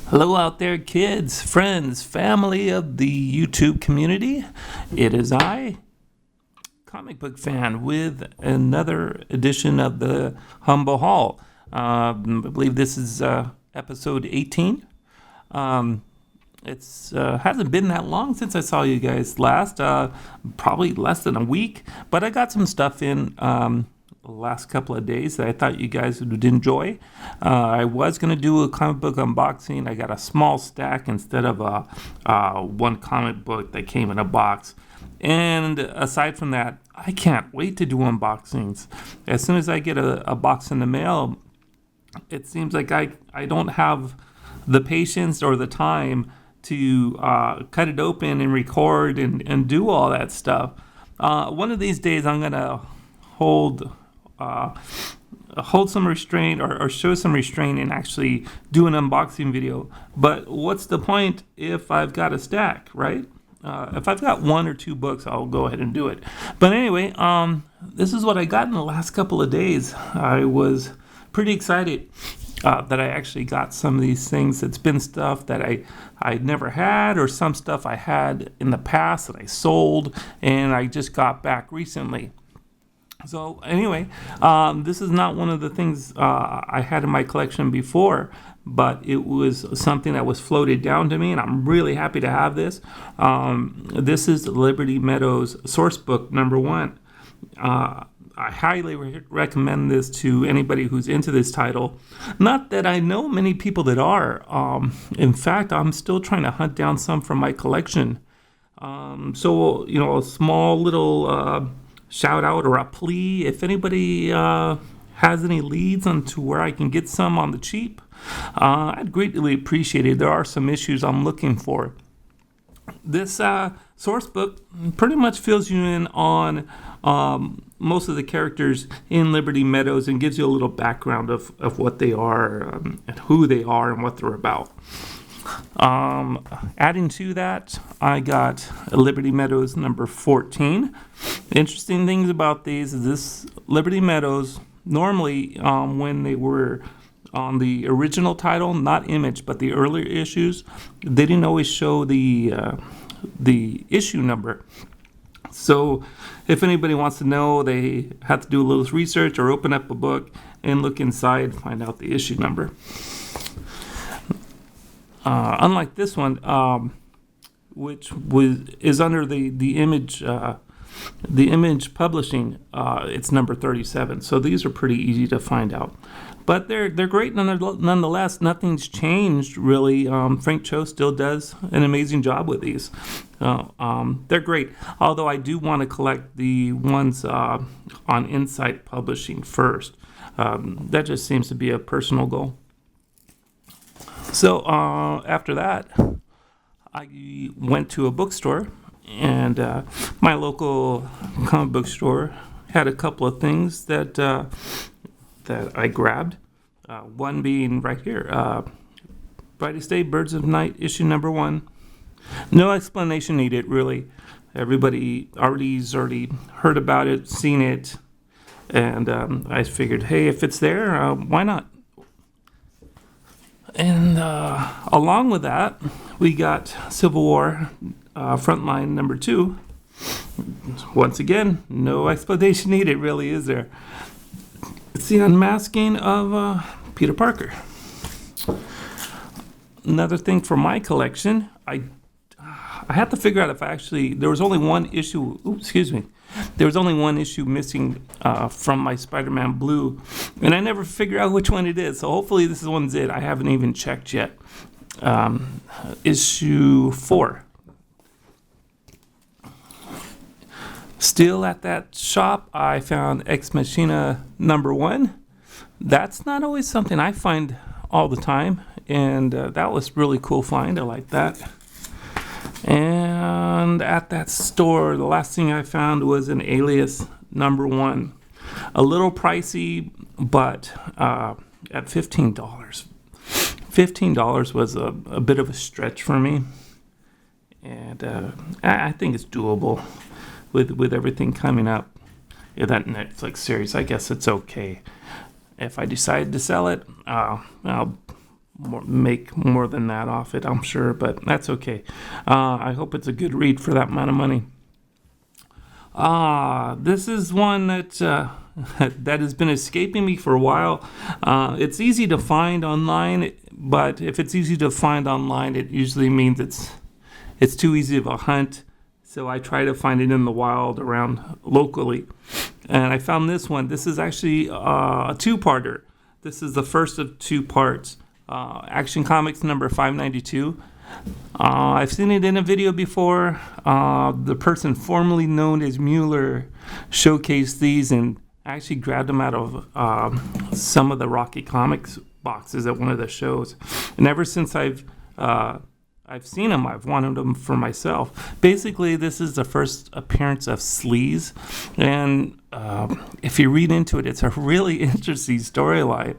Hello out there, kids, friends, family of the YouTube community. It is I, Comic Book Fan, with another edition of the Humble Haul. I believe this is episode 18. It's hasn't been that long since I saw you guys last, probably less than a week, but I got some stuff in the last couple of days that I thought you guys would enjoy. I was going to do a comic book unboxing. I got a small stack instead of one comic book that came in a box. And aside from that, I can't wait to do unboxings. As soon as I get a box in the mail, it seems like I don't have the patience or the time to cut it open and record and do all that stuff. One of these days I'm going to hold some restraint or show some restraint and actually do an unboxing video. But what's the point if I've got a stack, right? If I've got one or two books, I'll go ahead and do it. But anyway, this is what I got in the last couple of days. I was pretty excited that I actually got some of these things. It's been stuff that I never had, or some stuff I had in the past that I sold and I just got back recently. So anyway, this is not one of the things I had in my collection before, but it was something that was floated down to me, and I'm really happy to have this. This is Liberty Meadows Source Book number 1. I highly recommend this to anybody who's into this title. Not that I know many people that are. In fact, I'm still trying to hunt down some from my collection. So, a small little shout out or a plea. If anybody has any leads onto where I can get some on the cheap, I'd greatly appreciate it. There are some issues I'm looking for. This source book pretty much fills you in on most of the characters in Liberty Meadows and gives you a little background of what they are and who they are and what they're about. Adding to that, I got Liberty Meadows number 14. Interesting things about these is this Liberty Meadows, normally when they were on the original title, not Image, but the earlier issues, they didn't always show the issue number. So if anybody wants to know, they have to do a little research or open up a book and look inside, find out the issue number. Unlike this one, which is under the Image Publishing, it's number 37. So these are pretty easy to find out. But they're great nonetheless. Nothing's changed really. Frank Cho still does an amazing job with these. They're great. Although I do want to collect the ones on Insight Publishing first. That just seems to be a personal goal. So after that, I went to a bookstore, and my local comic book store had a couple of things that I grabbed. One being right here, Brightest Day, Birds of Night, issue number 1. No explanation needed, really. Everybody already heard about it, seen it, and I figured, hey, if it's there, why not? And along with that, we got Civil War Frontline number 2. Once again, no explanation needed, really, is there? It's the unmasking of Peter Parker. Another thing for my collection, I had to figure out if there was only one issue. There was only one issue missing from my Spider-Man Blue, and I never figured out which one it is. So hopefully this one's it. I haven't even checked yet. Issue 4. Still at that shop, I found Ex Machina number 1. That's not always something I find all the time, and that was really cool find. I like that. And at that store, the last thing I found was an Alias number 1. A little pricey, but at $15. $15 was a bit of a stretch for me, and I think it's doable with everything coming up. Yeah, that Netflix series, I guess it's okay. If I decide to sell it, I'll make more than that off it, I'm sure, but that's okay. I hope it's a good read for that amount of money. This is one that that has been escaping me for a while. It's easy to find online, but if it's easy to find online, it usually means it's too easy of a hunt. So I try to find it in the wild around locally. And I found this one. This is actually a two-parter. This is the first of two parts. Action Comics number 592. I've seen it in a video before. The person formerly known as Mueller showcased these and actually grabbed them out of some of the Rocky Comics boxes at one of the shows. And ever since I've seen them, I've wanted them for myself. Basically, this is the first appearance of Sleaze, and if you read into it, it's a really interesting storyline.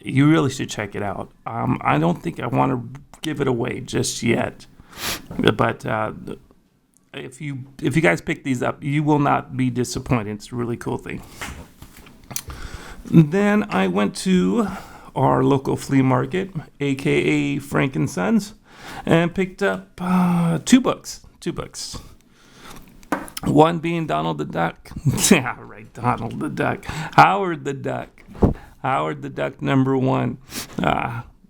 You really should check it out. I don't think I want to give it away just yet, but if you guys pick these up, you will not be disappointed. It's a really cool thing. Then I went to our local flea market, aka Frank and Sons, and picked up two books. One being Donald the Duck. Yeah, right, Donald the Duck. Howard the Duck #1.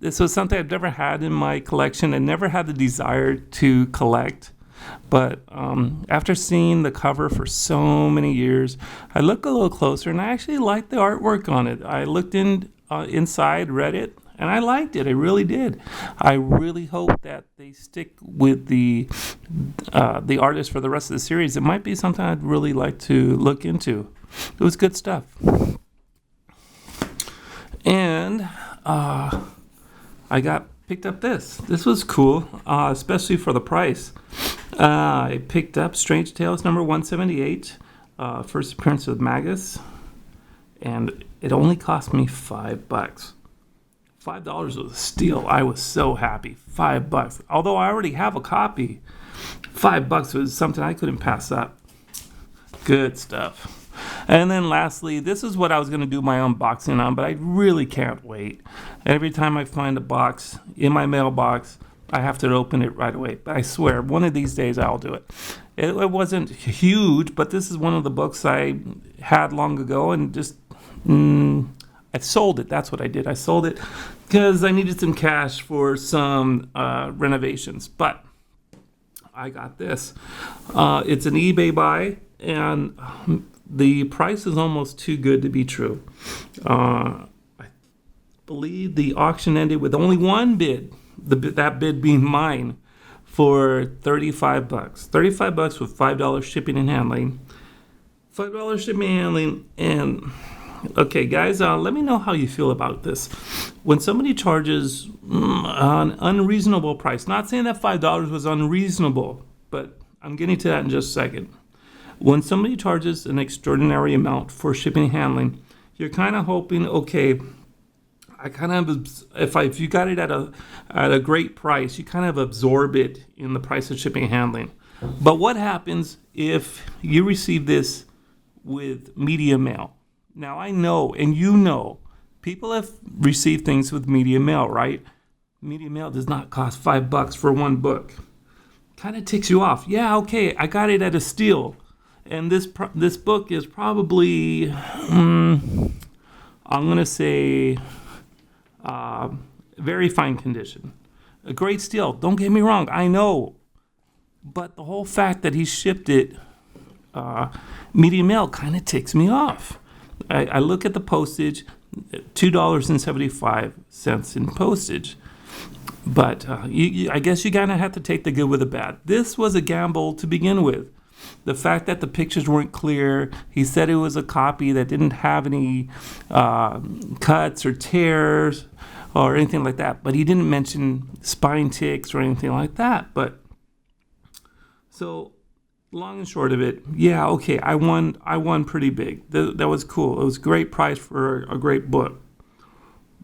This was something I've never had in my collection and never had the desire to collect. But after seeing the cover for so many years, I looked a little closer and I actually liked the artwork on it. I looked inside, read it, and I liked it. I really did. I really hope that they stick with the artist for the rest of the series. It might be something I'd really like to look into. It was good stuff. And I picked up this. This was cool, especially for the price. I picked up Strange Tales number 178, first appearance of Magus, and it only cost me $5. $5 was a steal. I was so happy. $5. Although I already have a copy, $5 was something I couldn't pass up. Good stuff. And then lastly, this is what I was going to do my unboxing on, but I really can't wait. Every time I find a box in my mailbox, I have to open it right away. But I swear, one of these days I'll do it. It wasn't huge, but this is one of the books I had long ago, and just I sold it. That's what I did. I sold it because I needed some cash for some renovations. But I got this. It's an eBay buy, and the price is almost too good to be true. I believe the auction ended with only one bid, that bid being mine, for $35. $35 with $5 shipping and handling. $5 shipping and handling. And okay, guys, let me know how you feel about this. When somebody charges an unreasonable price, not saying that $5 was unreasonable, but I'm getting to that in just a second. When somebody charges an extraordinary amount for shipping and handling, you're kind of hoping, okay, if you got it at a great price, you kind of absorb it in the price of shipping and handling. But what happens if you receive this with media mail? Now I know, and you know, people have received things with media mail, right? Media mail does not cost $5 for one book. Kind of ticks you off. Yeah, okay, I got it at a steal. And this book is probably, I'm going to say, very fine condition. A great steal. Don't get me wrong. I know. But the whole fact that he shipped it media mail kind of ticks me off. I look at the postage, $2.75 in postage. But I guess you kind of have to take the good with the bad. This was a gamble to begin with. The fact that the pictures weren't clear, he said it was a copy that didn't have any cuts or tears or anything like that. But he didn't mention spine ticks or anything like that. But so long and short of it, yeah, okay, I won pretty big. That was cool. It was a great price for a great book.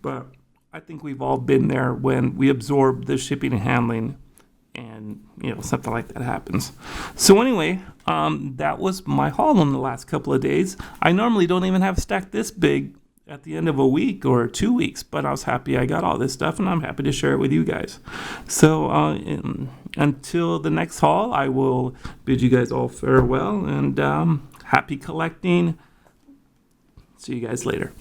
But I think we've all been there when we absorb the shipping and handling, and something like that happens. So anyway, that was my haul in the last couple of days. I normally don't even have a stack this big at the end of a week or 2 weeks, but I was happy I got all this stuff, and I'm happy to share it with you guys. So until the next haul, I will bid you guys all farewell, and happy collecting. See you guys later.